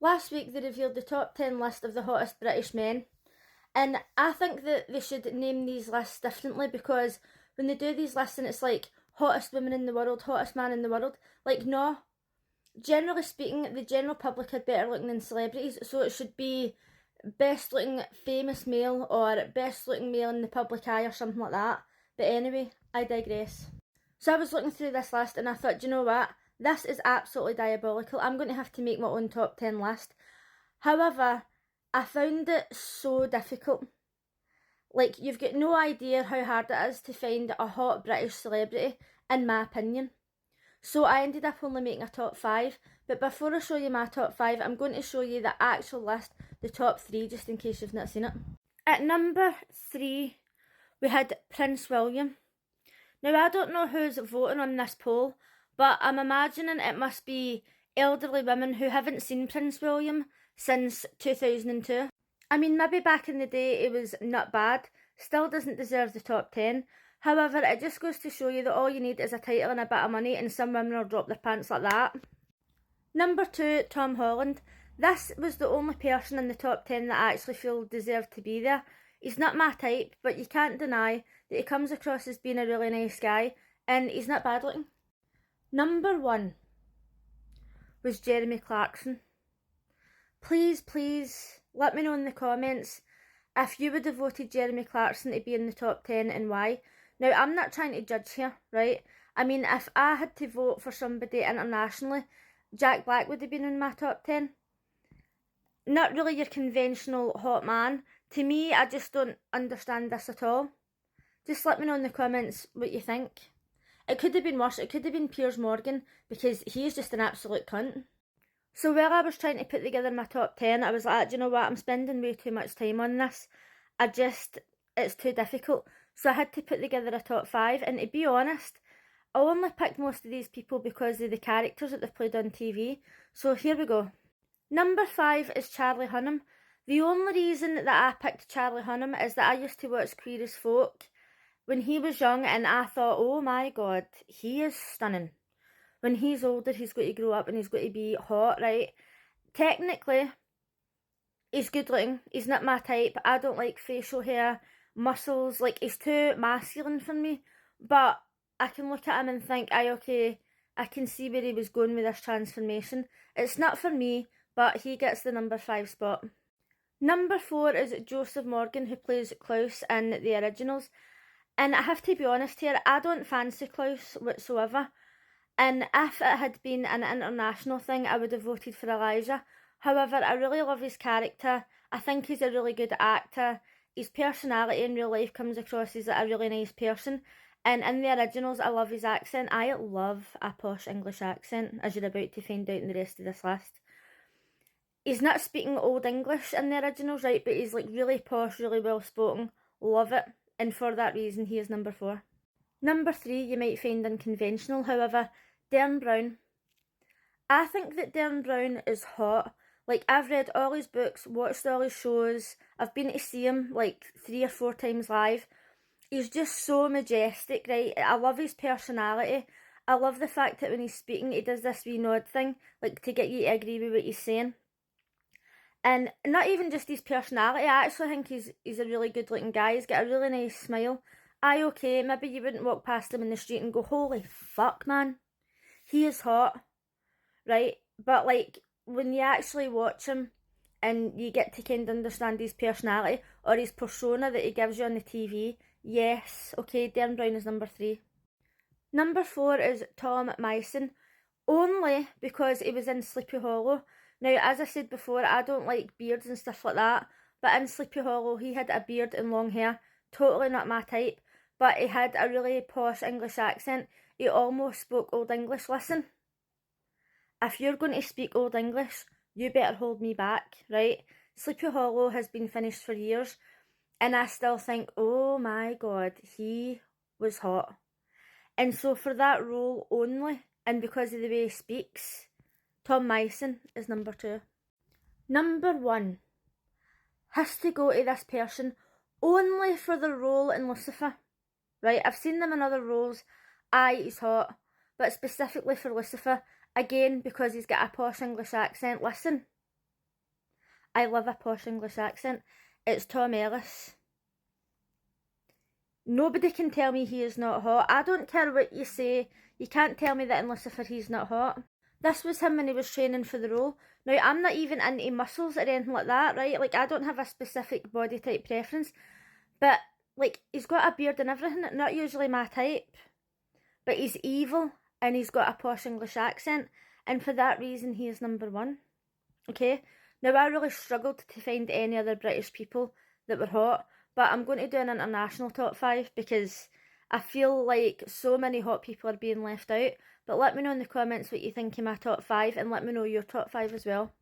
Last week they revealed the top 10 list of the hottest British men, and I think that they should name these lists differently, because when they do these lists and it's like hottest women in the world, hottest man in the world, like no. Generally speaking, the general public are better looking than celebrities, so it should be best looking famous male or best looking male in the public eye or something like that. But anyway, I digress. So I was looking through this list and I thought, do you know what? This is absolutely diabolical. I'm going to have to make my own top 10 list. However, I found it so difficult. Like, you've got no idea how hard it is to find a hot British celebrity, in my opinion. So I ended up only making a top 5, but before I show you my top 5, I'm going to show you the actual list, the top 3, just in case you've not seen it. At number 3, we had Prince William. Now, I don't know who's voting on this poll, but I'm imagining it must be elderly women who haven't seen Prince William since 2002. I mean, maybe back in the day it was not bad, still doesn't deserve the top 10. However, it just goes to show you that all you need is a title and a bit of money, and some women will drop their pants like that. Number 2, Tom Holland. This was the only person in the top 10 that I actually feel deserved to be there. He's not my type, but you can't deny that he comes across as being a really nice guy, and he's not bad looking. Number 1 was Jeremy Clarkson. Please, please, let me know in the comments if you would have voted Jeremy Clarkson to be in the top 10 and why. Now, I'm not trying to judge here, right? I mean, if I had to vote for somebody internationally, Jack Black would have been in my top 10. Not really your conventional hot man. To me, I just don't understand this at all. Just let me know in the comments what you think. It could have been worse. It could have been Piers Morgan, because he's just an absolute cunt. So while I was trying to put together my top 10, I was like, do you know what, I'm spending way too much time on this. It's too difficult. So I had to put together a top 5, and to be honest, I only picked most of these people because of the characters that they've played on TV. So here we go. Number 5 is Charlie Hunnam. The only reason that I picked Charlie Hunnam is that I used to watch Queer as Folk when he was young, and I thought, oh my god, he is stunning. When he's older, he's going to grow up and he's going to be hot, right? Technically, he's good looking. He's not my type. I don't like facial hair, muscles. Like, he's too masculine for me. But I can look at him and think, okay, I can see where he was going with this transformation. It's not for me, but he gets the number 5 spot. Number 4 is Joseph Morgan, who plays Klaus in the originals. And I have to be honest here, I don't fancy Klaus whatsoever. And if it had been an international thing, I would have voted for Elijah. However, I really love his character. I think he's a really good actor. His personality in real life comes across as a really nice person. And in the originals, I love his accent. I love a posh English accent, as you're about to find out in the rest of this list. He's not speaking Old English in the originals, right? But he's like really posh, really well spoken. Love it. And for that reason, he is number 4. Number 3, you might find unconventional, however, Derren Brown. I think that Derren Brown is hot. Like, I've read all his books, watched all his shows, I've been to see him like 3 or 4 times live. He's just so majestic, right? I love his personality. I love the fact that when he's speaking, he does this wee nod thing, like to get you to agree with what he's saying. And not even just his personality, I actually think he's a really good looking guy. He's got a really nice smile. Okay, maybe you wouldn't walk past him in the street and go, holy fuck, man, he is hot, right? But like, when you actually watch him and you get to kind of understand his personality or his persona that he gives you on the TV, yes, okay, Derren Brown is number 3. Number 4 is Tom Meissen, only because he was in Sleepy Hollow. Now, as I said before, I don't like beards and stuff like that, but in Sleepy Hollow, he had a beard and long hair, totally not my type. But he had a really posh English accent. He almost spoke Old English. Listen, if you're going to speak Old English, you better hold me back, right? Sleepy Hollow has been finished for years, and I still think, oh my god, he was hot. And so for that role only, and because of the way he speaks, Tom Meissen is number 2. Number 1 has to go to this person only for the role in Lucifer. Right, I've seen them in other roles. He's hot, but specifically for Lucifer, again, because he's got a posh English accent. Listen, I love a posh English accent. It's Tom Ellis. Nobody can tell me he is not hot. I don't care what you say. You can't tell me that in Lucifer he's not hot. This was him when he was training for the role. Now, I'm not even into muscles or anything like that, right? Like, I don't have a specific body type preference. But, like, he's got a beard and everything. Not usually my type. But he's evil and he's got a posh English accent. And for that reason, he is number one. Okay? Now, I really struggled to find any other British people that were hot. But I'm going to do an international top 5 because I feel like so many hot people are being left out. But let me know in the comments what you think of my top 5 and let me know your top 5 as well.